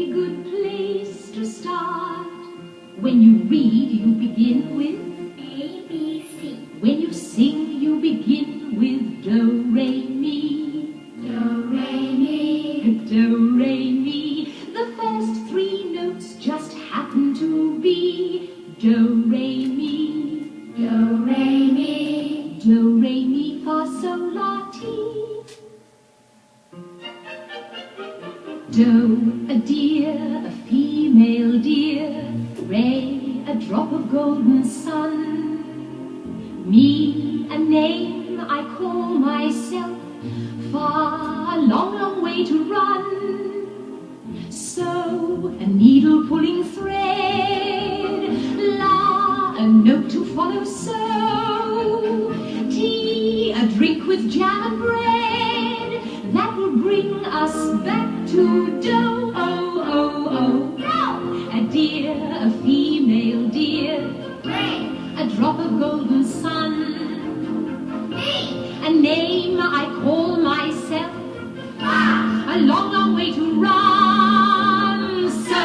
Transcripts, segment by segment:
very good place to start. When you read, you begin with A, B, C. When you sing, you begin with Do, Re, Mi. Do, Re, Mi. Do, Re, Mi. The first three notes just happen to be Do, Re, Mi. Do, Re, Mi. Do, Re, Mi, Fa, Sol, La, Ti. Do, a deer, a female deer. Re, a drop of golden sun. Mi, a name I call myself. Fa, a long, long way to run. So, a needle pulling thread. La, a note to follow. So, Ti, a drink with jam and bread. That will bring us back to Do. Oh, oh, oh. Do. A deer, a female deer. Re, a drop of golden sun. Mi, a name I call myself. Fa, a long, long way to run. So,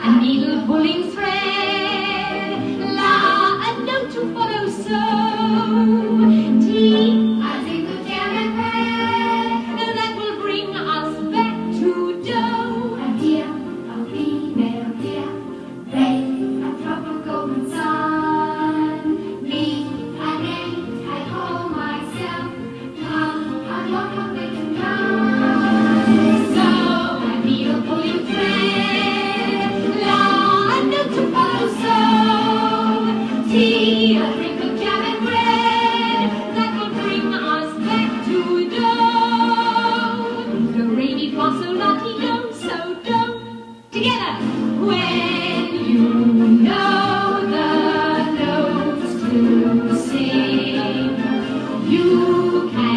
a needle pulling thread. La, a note to follow. So, Ti, a drink with jam and bread. That will bring us back to Do. A deer, a female deer. Re, a drop of golden sun. Mi, a name I call myself. Fa, a long, long way to run. So, a needle pulling thread. La, a note to follow. So, Ti, a drink of jam and bread. That will bring us back to Do. Do, Re, Mi, Fa, Sol, La, Ti, Do. So, Do. Together. When you know the notes to sing, you can